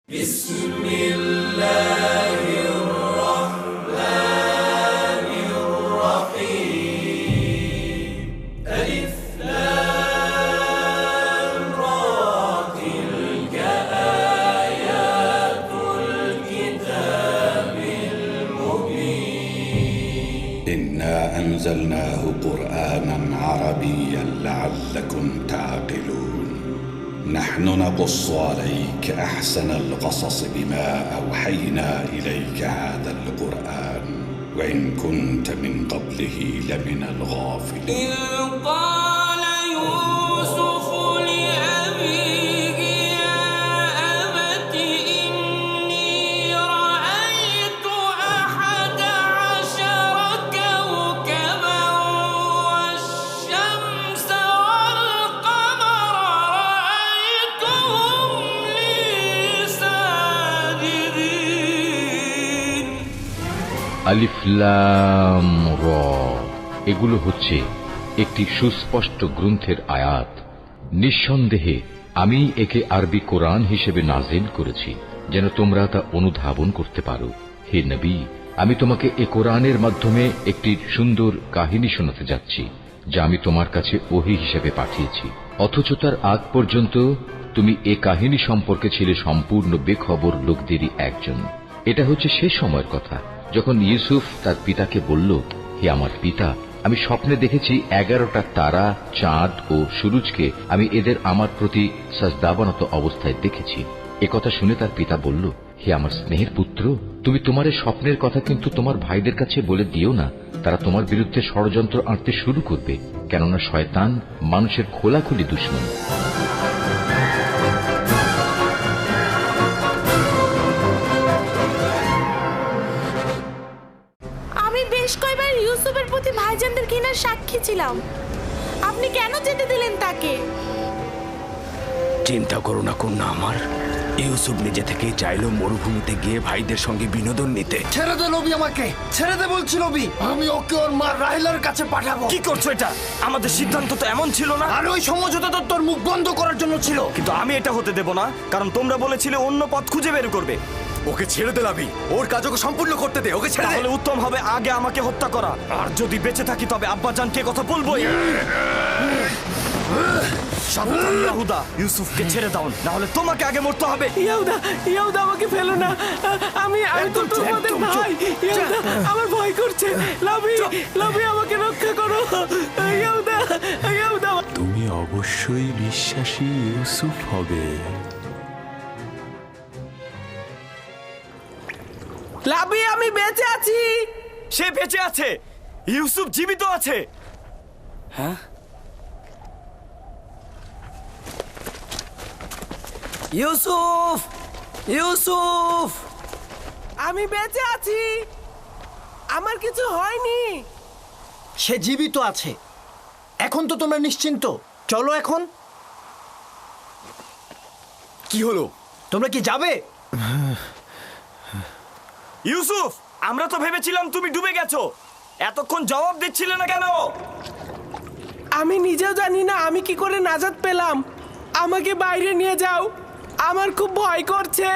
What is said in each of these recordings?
بسم الله الرحمن الرحيم ألف لام را تلك آيات الكتاب المبين إنا أنزلناه قرآنا عربيا لعلكم تعقلون نحن نقص عليك أحسن القصص بما أوحينا إليك هذا القرآن وإن كنت من قبله لمن الغافلين إذ قال يوسف لأبيه يا أبت إني رأيت 11 كوكبا والشمس والقمر رأيتهم لي ساجدين আলিফ লাম র এগুলো হচ্ছে একটি সুস্পষ্ট গ্রন্থের আয়াত। নিঃসন্দেহে আমি একে আরবি কোরআন হিসেবে নাজিল করেছি যেন তোমরা তা অনুধাবন করতে পারো। হে নবী, আমি তোমাকে এ কোরআনের মাধ্যমে একটি সুন্দর কাহিনী শোনাতে যাচ্ছি যা আমি তোমার কাছে ওহী হিসেবে পাঠিয়েছি, অথচ তার আগ পর্যন্ত তুমি এ কাহিনী সম্পর্কে ছিলে সম্পূর্ণ বেখবর লোকদেরই একজন। এটা হচ্ছে সে সময়ের কথা যখন ইউসুফ তার পিতাকে বলল, হে আমার পিতা, আমি স্বপ্নে দেখেছি 11টা তারা, চাঁদ ও সূরজকে আমি এদের আমার প্রতি সাজদাবনত অবস্থায় দেখেছি। একথা শুনে তার পিতা বলল, হে আমার স্নেহের পুত্র, তুমি তোমার এই স্বপ্নের কথা কিন্তু তোমার ভাইদের কাছে বলে দিও না, তারা তোমার বিরুদ্ধে ষড়যন্ত্র আঁটতে শুরু করবে, কেননা শয়তান মানুষের খোলাখুলি দুশমন। আমি বেশ কয়েকবার ইউসুফের প্রতি ভাইজানদের ঘৃণার সাক্ষী ছিলাম। আপনি কেন যেতে দিলেন তাকে? চিন্তা করো না কন্যা আমার, ইউসুফ নিজে থেকেই চাইলো মরুভূমিতে গিয়ে ভাইদের সঙ্গে বিনোদন নিতে। ছেড়ে দে নবী, আমাকে ছেড়ে দে বলছি নবী। আমি ওকে ওর মা রাহেলার কাছে পাঠাবো। কি করছো এটা? আমাদের সিদ্ধান্ত তো এমন ছিল না। আর ওই সমঝোতা তো তোর মুখ বন্ধ করার জন্য ছিল। কিন্তু আমি এটা হতে দেব না, কারণ তোমরা বলেছিলে অন্য পথ খুঁজে বের করবে। ওকে ছেড়ে দে লাভি, ওর কাজ ওকে সম্পূর্ণ করতে দে, ওকে ছেড়ে দে। তাহলে উত্তম হবে আগে আমাকে হত্যা করা, আর যদি বেঁচে থাকি তবে আব্বাজানকে কথা বলবোই। সাবধান ইয়াহুদা, ইউসুফকে ছেড়ে দাও, না হলে তোমাকে আগে মরতে হবে। ইয়াহুদা আমাকে ফেলো না, আমি তো তোমাদের ভাই। ইয়াহুদা আমার ভয় করছে। লাভি আমাকে রক্ষা করো। ইয়াহুদা তুমি অবশ্যই বিশ্বাসী ইউসুফ হবে। লাভি আমি বেঁচে আছি। সে বেঁচে আছে, ইউসুফ জীবিত আছে। হ্যাঁ, ইউসুফ ইউসুফ আমি বেঁচে আছি, আমার কিছু হয়নি। সে জীবিত আছে। এখন তো তোমরা নিশ্চিন্ত, চলো এখন। কি হলো? তোমরা কি যাবে? ইউসুফ, আমরা তো ভেবেছিলাম তুমি ডুবে গেছো, এতক্ষণ জবাব দিচ্ছিলে না কেন? আমি নিজেও জানি না আমি কি করে নাজাত পেলাম। আমাকে বাইরে নিয়ে যাও, আমার খুব ভয় করছে।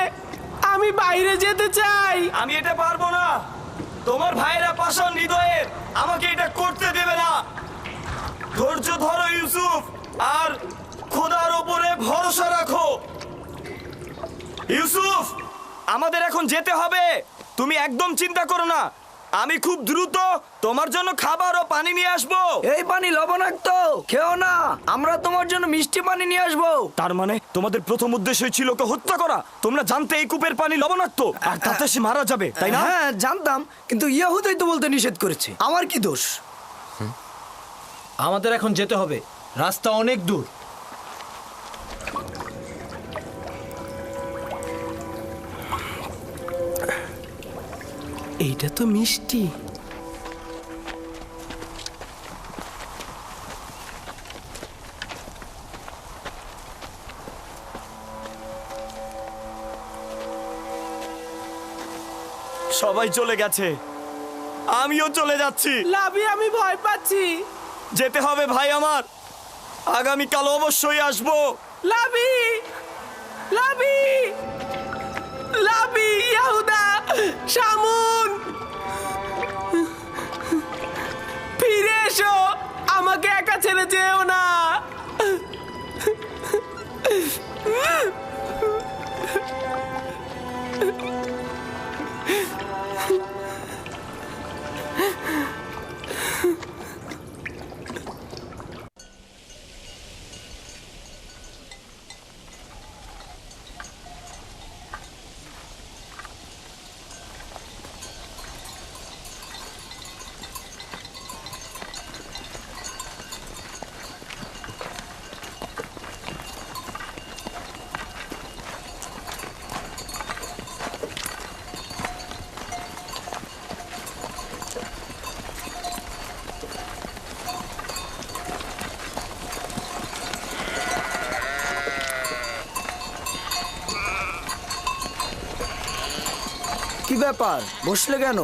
আমি বাইরে যেতে চাই। আমি এটা পারবো না, তোমার ভাইরা পাষাণ হৃদয়ের, আমাকে এটা করতে দেবে না। ধৈর্য ধরো ইউসুফ, আর খোদার উপরে ভরসা রাখো। ইউসুফ, আমাদের এখন যেতে হবে, তুমি একদম চিন্তা করো না। আমি খুব দ্রুত তোমার জন্য খাবার ও পানি নিয়ে আসবো। এই পানি লবণাক্ত, খেও না। আমরা তোমার জন্য মিষ্টি পানি নিয়ে আসবো। তার মানে তোমাদের প্রথম উদ্দেশ্য ছিল ওকে হত্যা করা। তোমরা জানতে এই কূপের পানি লবণাক্ত, আর তাতে সে মারা যাবে, তাই না? হ্যাঁ জানতাম, কিন্তু ইয়াহুদাই তো বলতে নিষেধ করেছে। আমার কি দোষ? আমাদের এখন যেতে হবে, রাস্তা অনেক দূর। এইটা তো মিষ্টি। সবাই চলে গেছে, আমিও চলে যাচ্ছি। লাভি আমি ভয় পাচ্ছি। যেতে হবে ভাই আমার, আগামীকাল অবশ্যই আসবো। লাভি লাভি ছেড়ে যেও না। কি ব্যাপার, বসলে কেন?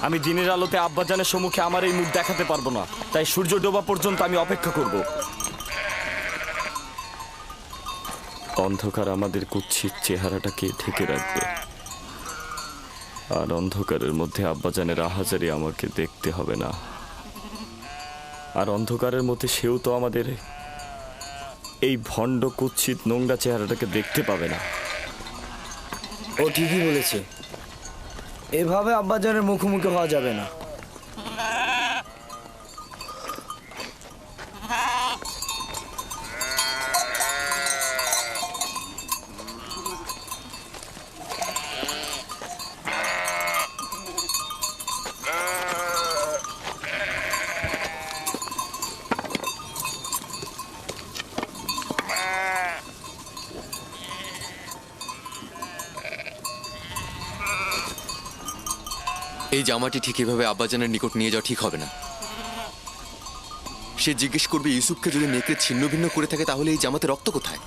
আমি দিনের আলোতে আব্বাজানের সম্মুখে আমার এই মুখ দেখাতে পারবো না, তাই সূর্য ডোবা পর্যন্ত আমি অপেক্ষা করব। অন্ধকার আমাদের কুৎসিত চেহারাটাকে ঢেকে রাখবে, আর অন্ধকারের মধ্যে আব্বাজানের আহাজারি আমাকে দেখতে হবে না। আর অন্ধকারের মধ্যে সেও তো আমাদের এই ভণ্ড কুৎসিত নোংরা চেহারাটাকে দেখতে পাবে না। ও ঠিকই বলেছে, এভাবে আব্বাজানের মুখোমুখি হওয়া যাবে না। এই জামাটি ঠিক এভাবে আব্বাজানের নিকট নিয়ে যাওয়া ঠিক হবে না। সে জিজ্ঞেস করবে ইউসুফকে যদি নেকড়ে ছিন্ন ভিন্ন করে থাকে তাহলে এই জামাতে রক্ত কোথায়?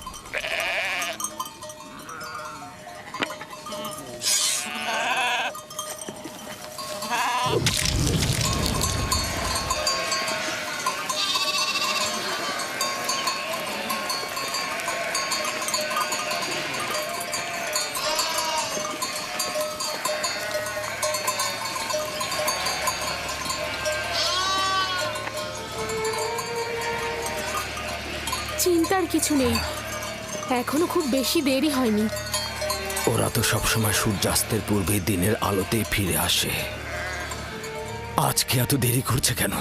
চিন্তার কিছু নেই, এখনো খুব বেশি দেরি হয়নি। ওরা তো সবসময় সূর্যাস্তের পূর্বে দিনের আলোতেই ফিরে আসে, আজকে এত দেরি করছে কেন?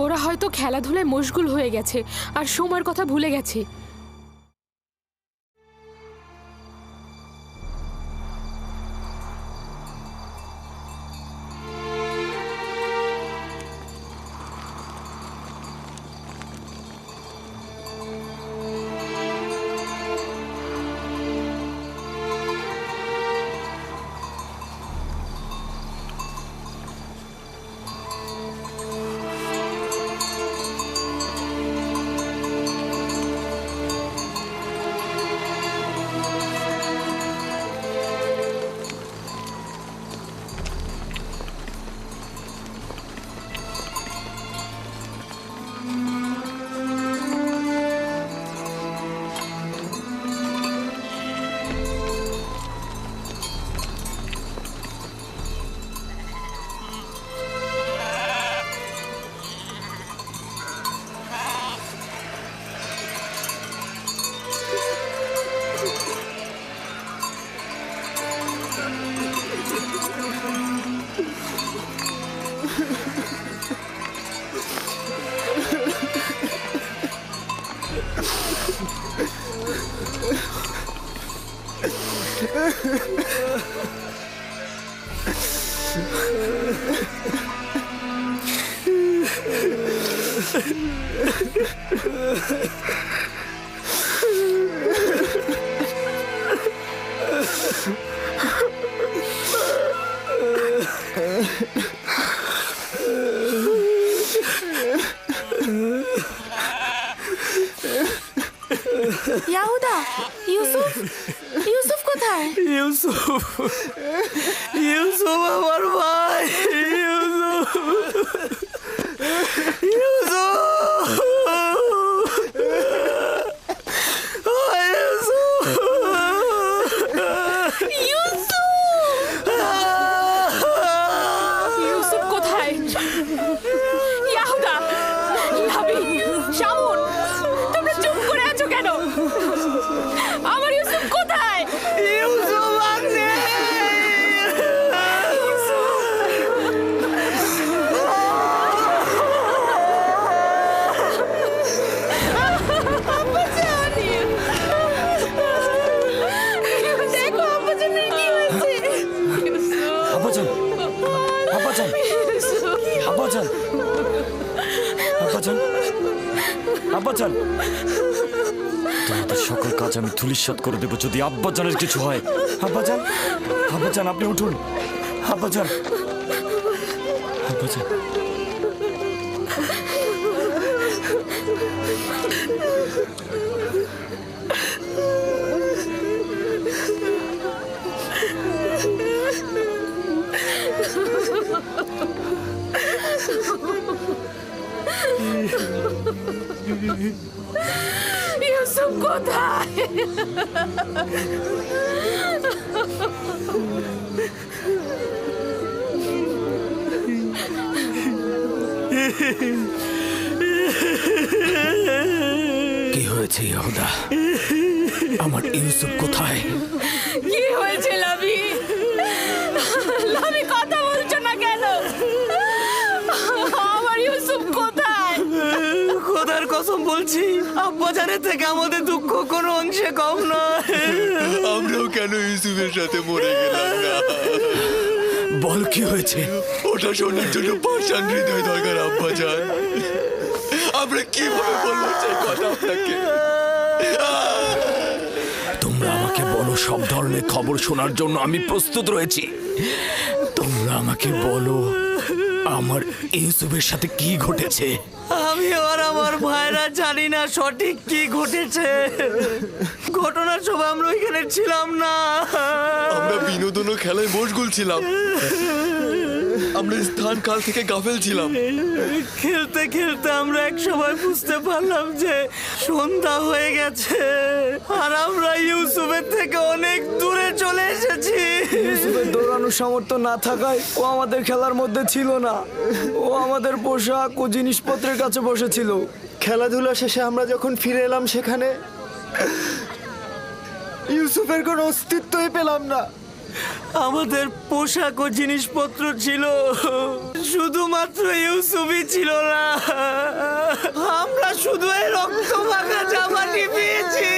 ওরা হয়তো খেলাধুলায় মশগুল হয়ে গেছে আর সময়ের কথা ভুলে গেছে। ইয়াহুদা, ইউসুফ, ইউসুফ কোথায়? ইউসুফ, ইউসুফ আমার ভাই, ইউসুফ, ইউসুফ, ইউসুফ কোথায়? আব্বাজান, তোমাদের সকল কাজ আমি ধূলিসাৎ করে দেবো যদি আব্বাজানের কিছু হয়। আব্বাজান, আব্বাজান আপনি উঠুন। আব্বাজান, আব্বাজান। ইউসুফ কোথায়? কি হয়েছে ইহুদা? আমার ইউসুফ কোথায়? কি হয়েছে লাভি? লাভি কথা বলছো না কেন? আমার ইউসুফ কোথায়? খোদার কসম বলছি, আব্বাজানের থেকে আমাদের দুঃখ কোনো অংশে কম নয়। আমরাও কেন ইউসুফের সাথে মরে গেলাম না? বল কি হয়েছে? ওটা শোনার জন্য পাষাণ হৃদয় দরকার আব্বাজান। আমরা কিভাবে বলবো সেই কথা আপনাকে? তোমরা আমাকে বলো, সব ধরনের খবর শোনার জন্য আমি প্রস্তুত রয়েছি। তোমরা আমাকে বলো আমার ইউসুফের সাথে কি ঘটেছে। আমি আর আমার ভাইরা জানি না সঠিক কি ঘটেছে। ঘটনার সময় আমরা ওইখানে ছিলাম না। আমরা বিনোদন ও খেলায় মশগুল ছিলাম। আমরা স্থান কাল থেকে গাফেল ছিলাম। খেলতে খেলতে আমরা এক সময় বুঝতে পারলাম যে সন্ধ্যা হয়ে গেছে আর আমরা ইউসুফের থেকে অনেক দূরে চলে এসেছি। ইউসুফের দৌড়ানোর সামর্থ্য না থাকায় ও আমাদের খেলার মধ্যে ছিল না। ও আমাদের পোশাক ও জিনিসপত্রের কাছে বসেছিল। খেলাধুলা শেষে আমরা যখন ফিরে এলাম সেখানে ইউসুফের কোনো অস্তিত্বই পেলাম না। আমাদের পোশাক ও জিনিসপত্র ছিল, শুধুমাত্র ইউসুফই ছিল না। আমরা শুধু এই রক্ত মাখা জামাটি পেয়েছি।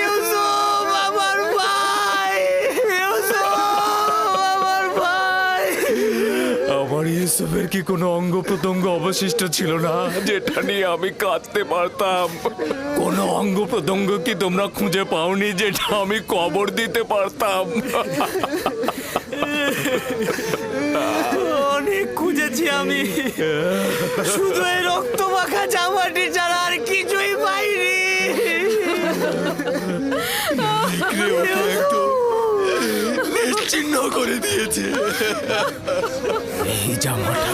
ইউসুফ আমার ভাই, ইউসুফ আমার ভাই। আমার ইউসুফের কি কোনো অঙ্গ প্রত্যঙ্গ অবশিষ্ট ছিল না যেটা নিয়ে আমি কাঁদতে পারতাম? কোনো অঙ্গ প্রত্যঙ্গ কি তোমরা খুঁজে পাওনি যেটা আমি কবর দিতে পারতাম? অনেক খুঁজেছি আমি, শুধু এই রক্ত মাখা জামাটি ছাড়া আর কিছুই পাইনি। নিশ্চিহ্ন করে দিয়েছে এই জামাটা।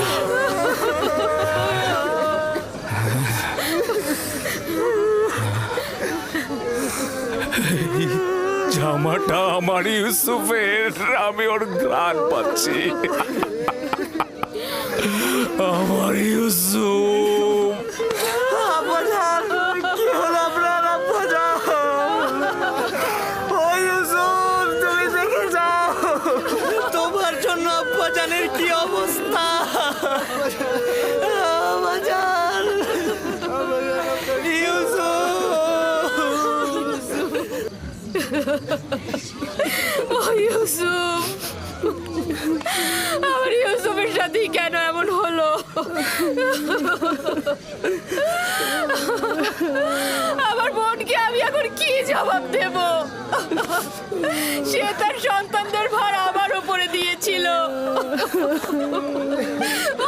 জামাটা আমার ইউসুফের, আমি ওর ঘ্রাণ পাচ্ছি। আমার ইউসুফ। আব্বাজান, কি হলো আপনার? আব্বাজান, ও ইউসুফ, তুমি দেখে যাও তোমার জন্য আব্বাজানের কি অবস্থা। আব্বাজান, ও ইউসুফ, আমার ইউসুফের সাথে কেন এমন হলো? আমার বোনকে আমি এখন কি জবাব দেব? সে তার সন্তানদের ভার আমার উপরে দিয়েছিল।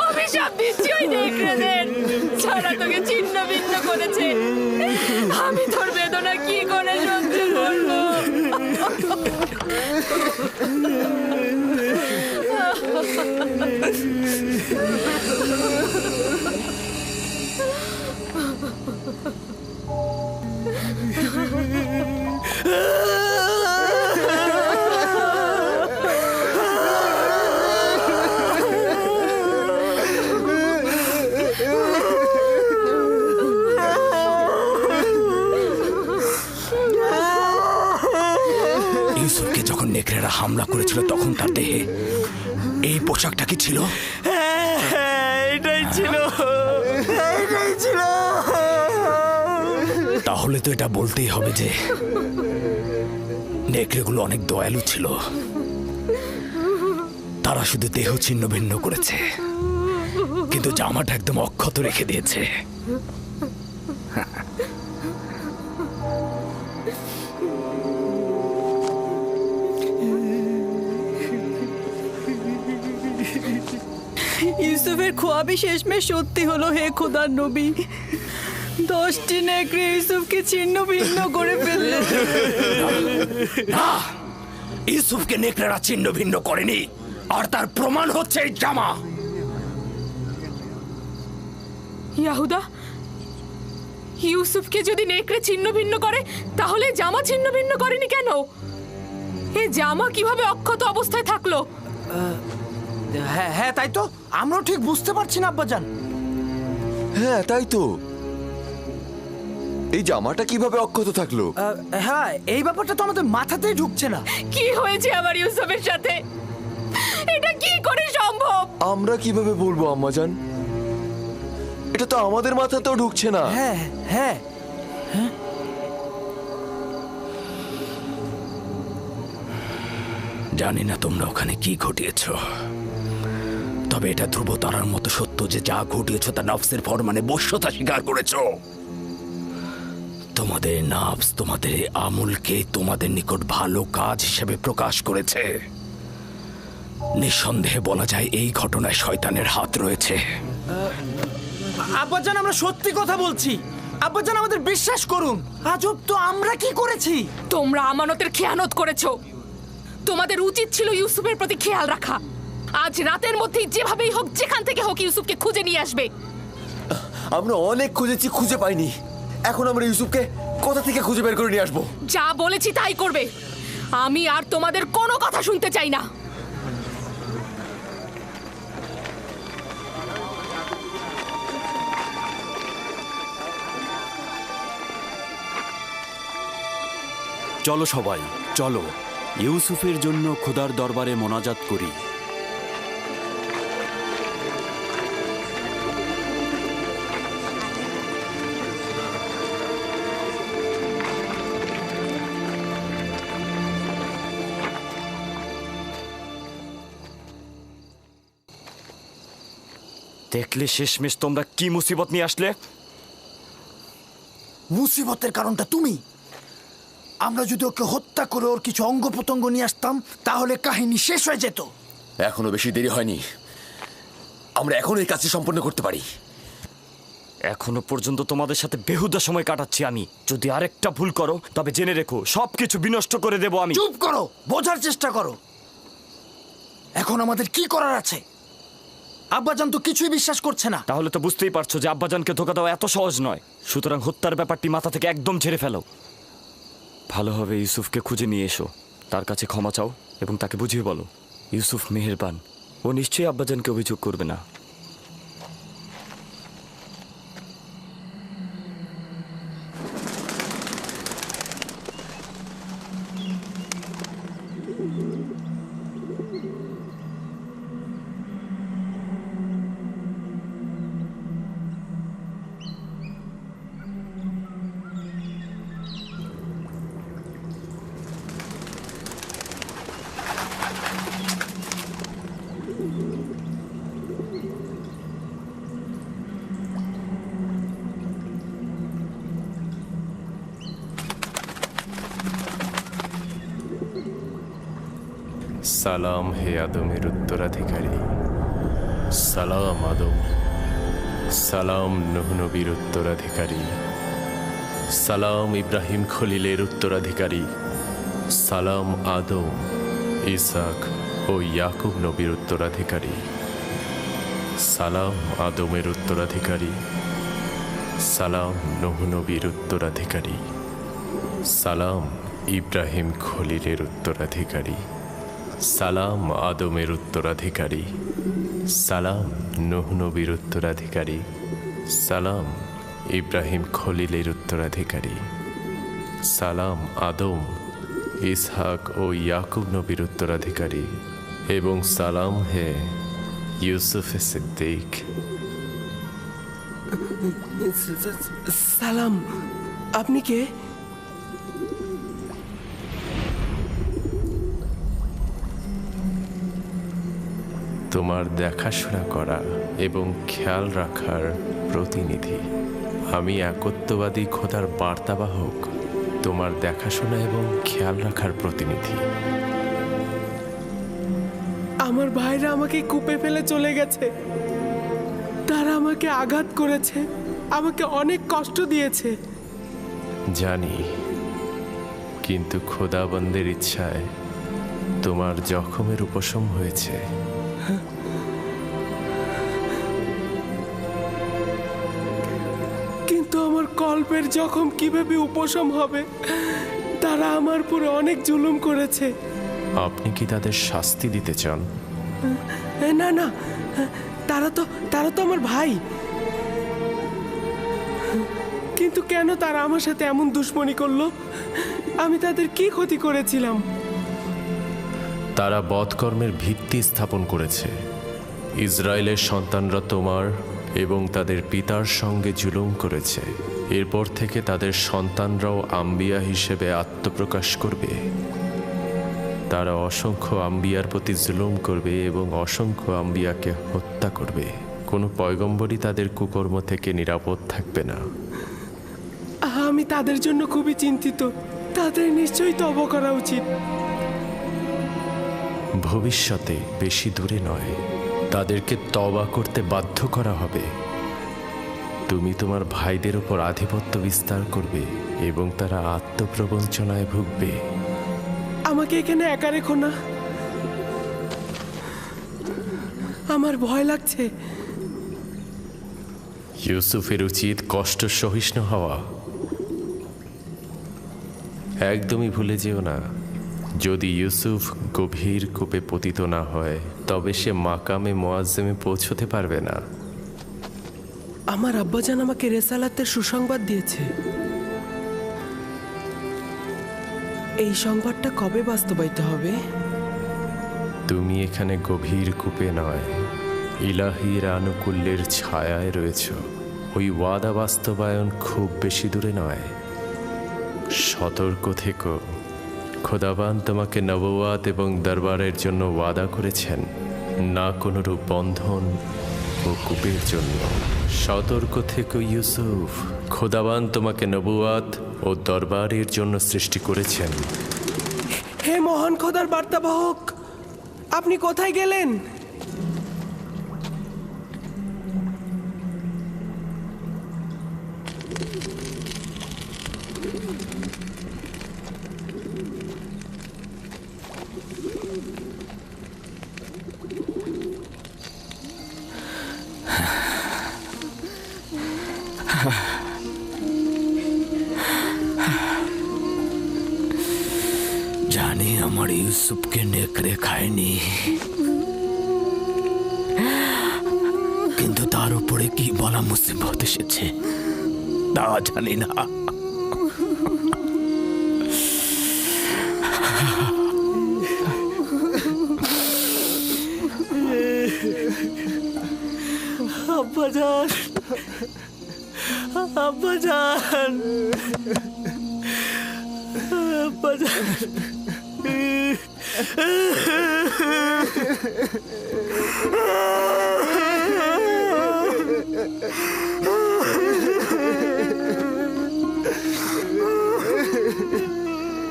অভিশাপ দিচ্ছি ওই নেকড়েদের, যারা তোকে ছিন্ন ভিন্ন করেছে। আমি তোর বেদনা কি করে সহ্য করবো? ইউসুফকে যখন নেকড়েরা হামলা করেছিল তখন তার দেহে এই পোশাকটা কি ছিল? এটাই ছিল, এটাই ছিল। তাহলে তো এটা বলতেই হবে যে নেকড়েগুলো অনেক দয়ালু ছিল। তারা শুধু দেহ ছিন্ন ভিন্ন করেছে, কিন্তু জামাটা একদম অক্ষত রেখে দিয়েছে। ইউসুফের খোয়াবি শেষমেশ সত্যি হলো হে খোদার নবী। 10টি নেকড়ে ইউসুফকে ছিন্ন ভিন্ন করে ফেলল। না, ইউসুফকে নেকড়েরা ছিন্ন ভিন্ন করেনি, আর তার প্রমাণ হচ্ছে এই জামা। ইয়াহুদা, ইউসুফকে যদি নেকড়ে ছিন্ন ভিন্ন করে তাহলে জামা ছিন্ন ভিন্ন করেনি কেন? এ জামা কিভাবে অক্ষত অবস্থায় থাকলো? হ্যাঁ হ্যাঁ, তাই তো আমরাও ঠিক বুঝতে পারছি না আব্বাজান। হ্যাঁ তাই তো, এই জামাটা কিভাবে অক্ষত থাকলো? হ্যাঁ, এই ব্যাপারটা তো আমাদের মাথাতেই ঢুকছে না। কি হয়েছে আমার ইউসুফের সাথে? এটা কি করে সম্ভব? আমরা কিভাবে বলবো আম্মাজান, এটা তো আমাদের মাথাতেও ঢুকছে না। হ্যাঁ হ্যাঁ হ্যাঁ, জানি না তোমরা ওখানে কি ঘটিয়েছ, তবে এটা ধ্রুব তারার মতো সত্য যে যা ঘটিয়েছ তা নফসের ফরমানে বশ্যতা স্বীকার করেছ। তোমাদের নফস তোমাদের আমলকে তোমাদের নিকট ভালো কাজ হিসেবে প্রকাশ করেছে। নিঃসন্দেহে বলা যায় এই ঘটনায় শয়তানের হাত রয়েছে। আব্বাজান আমরা সত্যি কথা বলছি। আব্বাজান আমাদের বিশ্বাস করুন। আজব তো, আমরা কি করেছি? তোমরা আমানতের খেয়ানত করেছো। তোমাদের উচিত ছিল ইউসুফের প্রতি খেয়াল রাখা। আজ রাতের মধ্যেই যেভাবেই হোক, যেখান থেকে হোক, ইউসুফকে খুঁজে নিয়ে আসবে। আমরা অনেক খুঁজেছি, খুঁজে পাইনি। এখন আমরা ইউসুফকে কোথা থেকে খুঁজে বের করে নিয়ে আসবো? যা বলেছি তাই করবে। আমি আর তোমাদের কোনো কথা শুনতে চাই না। চলো সবাই, চলো ইউসুফের জন্য খোদার দরবারে মোনাজাত করি। দেখলে শেষমেশ তোমরা কি মুসিবত নিয়ে আসলে? মুসিবতের কারণটা তুমি। আমরা যদি ওকে হত্যা করে ওর কিছু অঙ্গ প্রত্যঙ্গ নিয়ে আসতাম তাহলে কাহিনী শেষ হয়ে যেত। এখনো বেশি দেরি হয়নি, আমরা এখন এই কাজটি সম্পন্ন করতে পারি। এখনো পর্যন্ত তোমাদের সাথে বেহুদা সময় কাটাচ্ছি আমি। যদি আরেকটা ভুল করো তবে জেনে রেখো সবকিছু বিনষ্ট করে দেব আমি। চুপ করো, বোঝার চেষ্টা করো। এখন আমাদের কি করার আছে? আব্বাজান তো কিছুই বিশ্বাস করছে না। তাহলে তো বুঝতেই পারছো যে আব্বাজানকে ধোকা দেওয়া এত সহজ নয়। সুতরাং হত্যার ব্যাপারটি মাথা থেকে একদম ঝেড়ে ফেলো। ভালোভাবে ইউসুফকে খুঁজে নিয়ে এসো, তার কাছে ক্ষমা চাও এবং তাকে বুঝিয়ে বলো ইউসুফ মেহেরবান, ও নিশ্চয়ই আব্বাজানকে অভিযোগ করবে না। সালাম হে আদমের উত্তরাধিকারী, সালাম আদম। সালাম নূহ নবীর উত্তরাধিকারী, সালাম ইব্রাহিম খলিলের উত্তরাধিকারী, সালাম আদম, ইসাক ও ইয়াকুব নবীর উত্তরাধিকারী, সালাম আদমের উত্তরাধিকারী, সালাম নূহ নবীর উত্তরাধিকারী, সালাম ইব্রাহিম খলিলের উত্তরাধিকারী, সালাম আদমের উত্তরাধিকারী, সালাম নূহ নবীর উত্তরাধিকারী, সালাম ইব্রাহিম খলিলের উত্তরাধিকারী, সালাম আদম, ইসহাক ও ইয়াকুব নবীর উত্তরাধিকারী, এবং সালাম হে ইউসুফ সিদ্দিক। সালাম, আপনি কে? তোমার দেখাশোনা করা এবং খেয়াল রাখার প্রতিনিধি। আমি একত্ববাদী খোদার বার্তাবাহক, তোমার দেখাশোনা এবং খেয়াল রাখার প্রতিনিধি। আমার ভাইরা আমাকে কূপে ফেলে চলে গেছে। তারা আমাকে আঘাত করেছে, আমাকে অনেক কষ্ট দিয়েছে। জানি, কিন্তু খোদাবন্দের ইচ্ছায় তোমার জখমের উপশম হয়েছে। কিন্তু আমার কল্পের জখম কিভাবে উপশম হবে? তারা আমার পুরো অনেক জুলুম করেছে। আপনি কি তাদের শাস্তি দিতে চান? না না, তারা তো আমার ভাই। কিন্তু কেন তারা আমার সাথে এমন দুশ্মনী করলো? আমি তাদের কি ক্ষতি করেছিলাম? তারা বদকর্মের ভিত্তি স্থাপন করেছে। ইসরায়েলের সন্তানরা তোমার এবং তাদের পিতার সঙ্গে জুলুম করেছে। এরপর থেকে তাদের সন্তানরাও আম্বিয়া হিসেবে আত্মপ্রকাশ করবে। তারা অসংখ্য আম্বিয়ার প্রতি জুলুম করবে এবং অসংখ্য আম্বিয়াকে হত্যা করবে। কোনো পয়গম্বরই তাদের কুকর্ম থেকে নিরাপদ থাকবে না। আমি তাদের জন্য খুবই চিন্তিত। তাদের নিশ্চয়ই তওবা করা উচিত। ভবিষ্যতে বেশি দূরে নয়, তাদেরকে তওবা করতে বাধ্য করা হবে। তুমি তোমার ভাইদের উপর আধিপত্য বিস্তার করবে এবং তারা আত্মপ্রবঞ্চনায় ভুগবে। আমাকে এখানে একা রেখো না, আমার ভয় লাগছে। ইউসুফের উচিত কষ্ট সহিষ্ণু হওয়া। একদমই ভুলে যেও না, যদি ইউসুফ গভীর কূপে পতিত না হয় তবে সে মাকামে মুআজ্জমে পৌঁছতে পারবে না। আমার আব্বাজান আমাকে রেসালাতের সুসংবাদ দিয়েছে। এই সংবাদটা কবে বাস্তবায়িত হবে? তুমি এখানে গভীর কূপে নয়, ইলাহির আনুকূল্যের ছায়ায় রয়েছ। ওই ওয়াদা বাস্তবায়ন খুব বেশি দূরে নয়। সতর্ক থেকো, খোদাবান তোমাকে নবুয়াত এবং দরবারের জন্য ওয়াদা করেছেন, না কোনরূপ বন্ধন ও কূপের জন্য। সতর্ক থেকো ইউসুফ, খোদাবান তোমাকে নবুয়াত ও দরবারের জন্য সৃষ্টি করেছেন। হে মহান খোদার বার্তাবাহক, আপনি কোথায় গেলেন? জানি আমার ইউসুফকে নেকড়ে খায়নি, কিন্তু তার উপরে কি বলা মুসিবত এসেছে তা জানি না। আব্বাজান, আব্বাজান, আব্বাজান।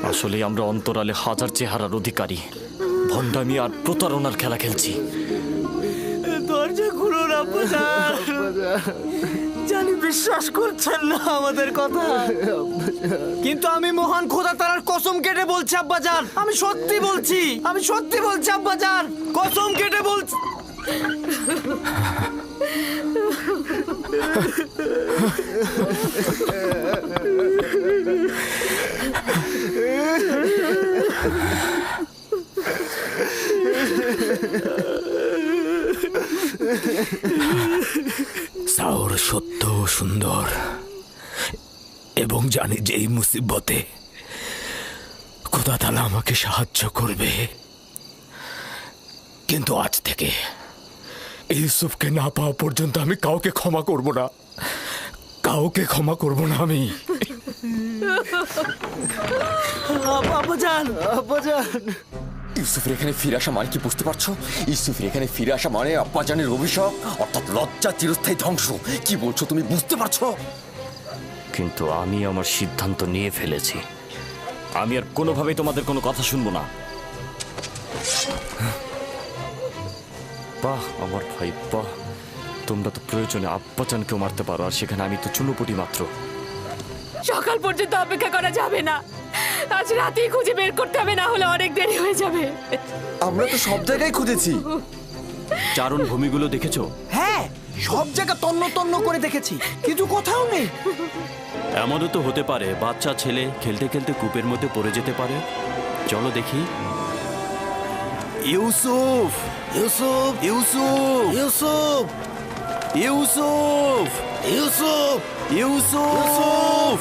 আসলে আমরা অন্তরালে হাজার চেহারার অধিকারী, ভণ্ডামি আর প্রতারণার খেলা খেলছি। দরজা খুলুন আব্বাজান। জানি বিশ্বাস করছেন না আমাদের কথা, কিন্তু আমি মহান খোদা তাআলার কসম কেটে বলছি আব্বাজান, আমি সত্যি বলছি, আমি সত্যি বলছি আব্বাজান, কসম কেটে বলছি। সাওর সত্য ও সুন্দর, এবং জানি যে এই মুসিবতে খোদা তাআলা আমাকে সাহায্য করবে। কিন্তু আজ থেকে ইউসুফকে না পাওয়া পর্যন্ত আমি কাউকে ক্ষমা করব না, কাউকে ক্ষমা করব না আমি। আব্বাজান, আব্বাজান। ইউসুফের এখানে ফিরে আসা মানে কি বুঝতে পারছো? ইউসুফের এখানে ফিরে আসা মানে আব্বাজানের অভিশাপ, অর্থাৎ লজ্জা, চিরস্থায়ী ধ্বংস। কি বলছো তুমি, বুঝতে পারছো? কিন্তু আমি আমার সিদ্ধান্ত নিয়ে ফেলেছি। আমি আর কোনোভাবেই তোমাদের কোনো কথা শুনবো না। বাহ আমার ভাই, বাহ, তোমরা তো প্রয়োজনে আব্বাজানকেও মারতে পারো, আর সেখানে আমি তো চুনোপুটি মাত্র। সকাল পর্যন্ত অপেক্ষা করা যাবে না, আজ রাতেই খুঁজে বের করতে হবে, না হলে অনেক দেরি হয়ে যাবে। আমরা তো সব জায়গায় খুঁজেছি। চারণ ভূমিগুলো দেখেছো? হ্যাঁ, সব জায়গা তন্ন তন্ন করে দেখেছি, কিন্তু কোথাও নেই। এমনও তো হতে পারে বাচ্চা ছেলে খেলতে খেলতে কূপের মধ্যে পড়ে যেতে পারে। চলো দেখি। ইউসুফ, ইউসুফ, ইউসুফ, ইউসুফ, ইউসুফ, ইউসুফ, ইউসুফ।